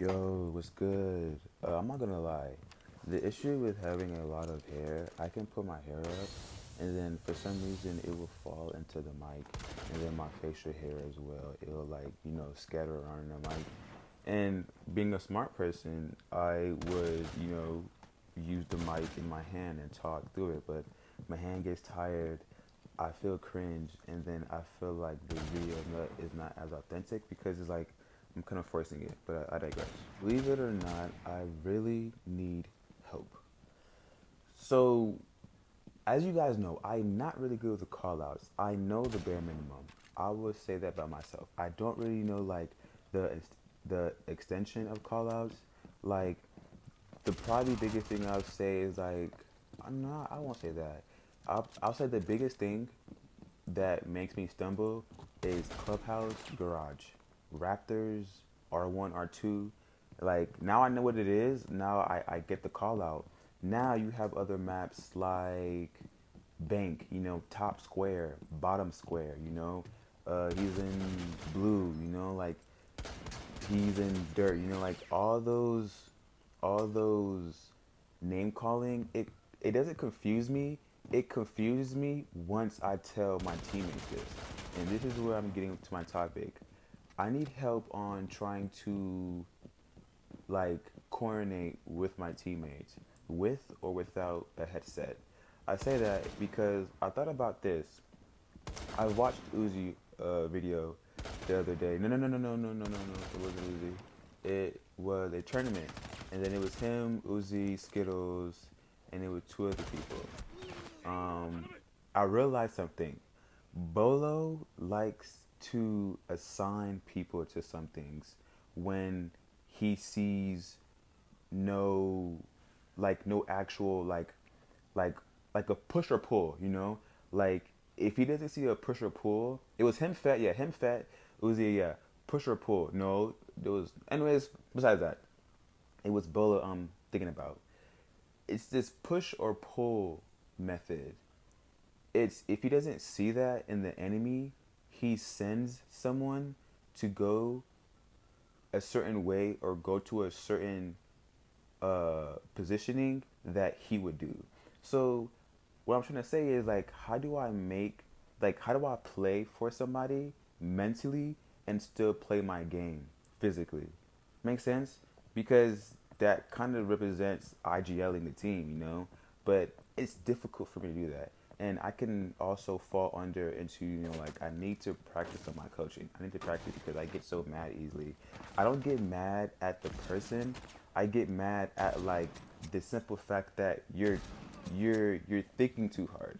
Yo, what's good? I'm not gonna lie. The issue with having a lot of hair, I can put my hair up, and then for some reason it will fall into the mic, and then my facial hair as well. It'll scatter around the mic. And being a smart person, I would use the mic in my hand and talk through it. But my hand gets tired. I feel cringe, and then I feel like the video is not as authentic because it's like I'm kind of forcing it, but I digress. Believe it or not, I really need help. So, as you guys know, I'm not really good with the call outs. I know the bare minimum. I would say that by myself. I don't really know like the extension of call outs. Like the probably biggest thing I would say is like I'm not. I won't say that. I'll say the biggest thing that makes me stumble is Clubhouse Garage, Raptors, R1, R2. Like now I know what it is. Now I get the call out. Now you have other maps like Bank, top square, bottom square, he's in blue, like he's in dirt, like all those name calling, it doesn't confuse me. It confuses me once I tell my teammates this. And this is where I'm getting to my topic. I need help on trying to like coordinate with my teammates with or without a headset. I say that because I thought about this. I watched Uzi video the other day. No. It wasn't Uzi. It was a tournament, and then it was him, Uzi, Skittles, and it was two other people. Um, I realized something. Bolo likes to assign people to some things when he sees no no actual like like a push or pull, like if he doesn't see a push or pull, it was him fat, yeah, him fat. It was a yeah, push or pull. No, there was anyways. Besides that, it was Bolo. Thinking about it's this push or pull method. It's if he doesn't see that in the enemy, he sends someone to go a certain way or go to a certain positioning that he would do. So what I'm trying to say is like how do I play for somebody mentally and still play my game physically? Make sense? Because that kind of represents IGLing the team, but it's difficult for me to do that. And I can also fall under into, like I need to practice on my coaching. I need to practice because I get so mad easily. I don't get mad at the person. I get mad at like the simple fact that you're thinking too hard.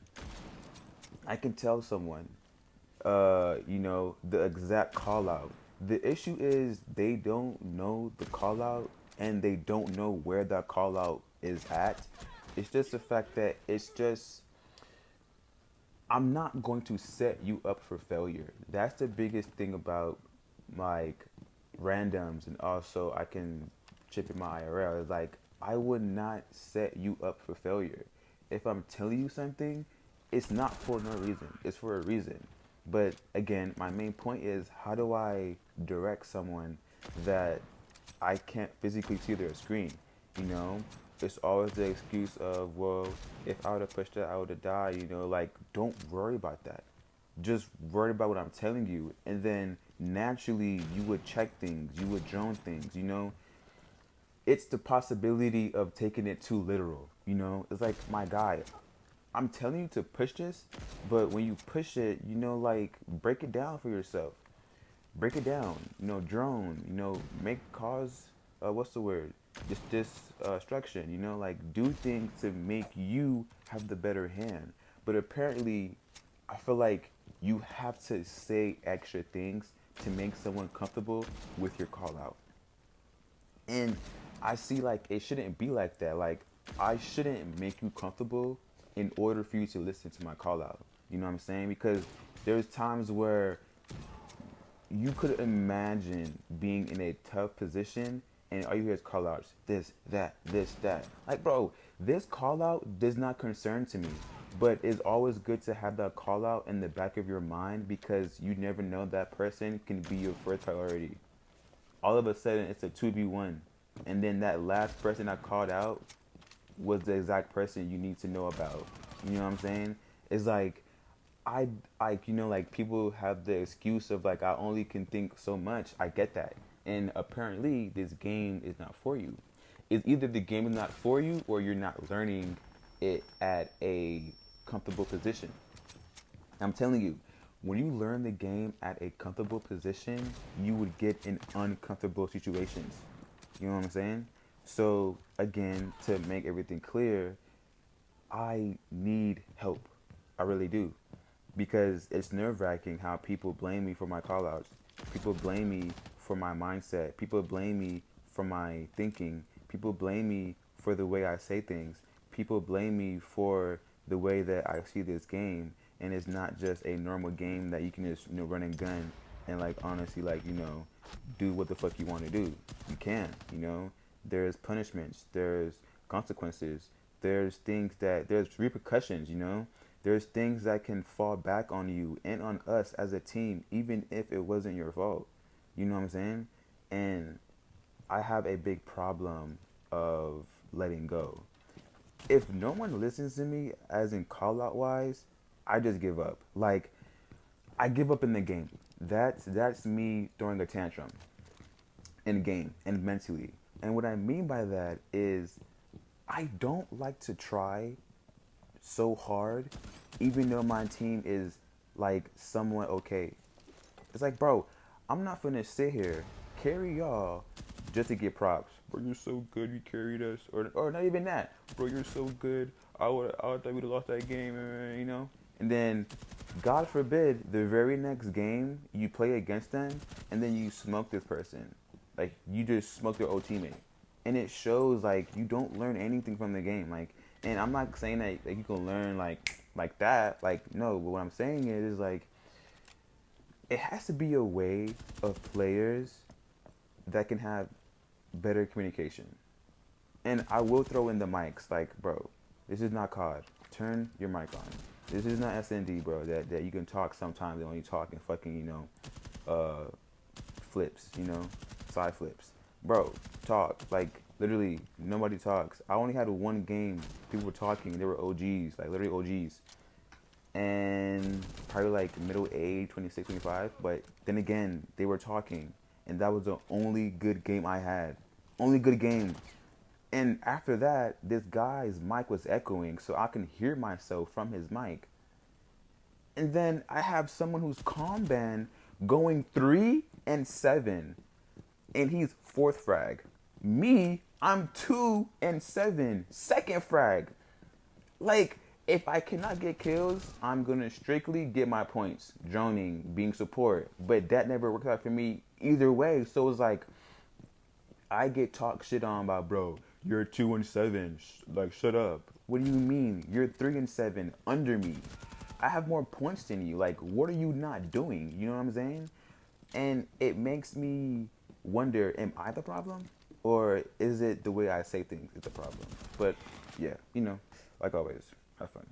I can tell someone, the exact call out. The issue is they don't know the call out and they don't know where that call out is at. It's just the fact that it's just I'm not going to set you up for failure. That's the biggest thing about like randoms, and also I can chip in my IRL. It's like I would not set you up for failure. If I'm telling you something, it's not for no reason. It's for a reason. But again, my main point is how do I direct someone that I can't physically see their screen? You know, it's always the excuse of, well, if I would have pushed it, I would have died. Like don't worry about that. Just worry about what I'm telling you, and then naturally you would check things, you would drone things. It's the possibility of taking it too literal. It's like my guy. I'm telling you to push this, but when you push it, like break it down for yourself. Break it down. Drone. Make cause. What's the word? Just destruction. Like do things to make you have the better hand. But apparently, I feel like you have to say extra things to make someone comfortable with your call out. And I see like it shouldn't be like that. Like I shouldn't make you comfortable in order for you to listen to my call out. You know what I'm saying? Because there's times where you could imagine being in a tough position and all you hear is call outs. This, that, this, that. Like bro, this call out does not concern to me. But it's always good to have that call out in the back of your mind because you never know that person can be your first priority. all of a sudden it's a 2v1, and then that last person I called out was the exact person you need to know about. You know what I'm saying? It's like I like, you know, like people have the excuse of like I only can think so much. I get that. And apparently this game is not for you. It's either the game is not for you or you're not learning it at a comfortable position. I'm telling you, when you learn the game at a comfortable position, you would get in uncomfortable situations. You know what I'm saying? So again, to make everything clear, I need help. I really do. Because it's nerve wracking how people blame me for my call outs. People blame me for my mindset. People blame me for my thinking. People blame me for the way I say things. People blame me for the way that I see this game. And it's not just a normal game that you can just, you know, run and gun and like honestly like, you know, do what the fuck you want to do. You can, you know. There's punishments, there's consequences, there's things that there's repercussions, you know. There's things that can fall back on you and on us as a team, even if it wasn't your fault. You know what I'm saying? And I have a big problem of letting go. If no one listens to me, as in call out wise, I just give up. Like, I give up in the game. That's me throwing a tantrum in the game and mentally. And what I mean by that is I don't like to try so hard, even though my team is like somewhat okay. It's like, bro, I'm not finna sit here, carry y'all just to get props. Bro, you're so good, you carried us. Or not even that. Bro, you're so good. I thought we'd have lost that game, you know? And then, God forbid, the very next game you play against them, and then you smoke this person. Like, you just smoke their old teammate. And it shows, like, you don't learn anything from the game. Like, and I'm not saying that like, you can learn, like that. Like, no, but what I'm saying is, like, it has to be a way of players that can have better communication. And I will throw in the mics, like, bro, this is not COD. Turn your mic on. This is not SND, bro, that you can talk sometimes and when you talk and fucking, you know, flips, you know, side flips. Bro, talk. Like, literally, nobody talks. I only had one game. People were talking. They were OGs, like, literally OGs. And probably, like, middle age, 26, 25. But then again, they were talking. And that was the only good game I had. Only good game. And after that, this guy's mic was echoing, so I can hear myself from his mic. And then I have someone who's comban going 3-7, and he's 4th frag. Me, I'm 2-7, 2nd frag. Like, if I cannot get kills, I'm gonna strictly get my points, droning, being support. But that never worked out for me either way. So it's like, I get talk shit on by, bro, you're 2-7, like, shut up. What do you mean? You're 3-7 under me. I have more points than you. Like, what are you not doing? You know what I'm saying? And it makes me wonder, am I the problem? Or is it the way I say things is the problem? But, yeah, you know, like always, have fun.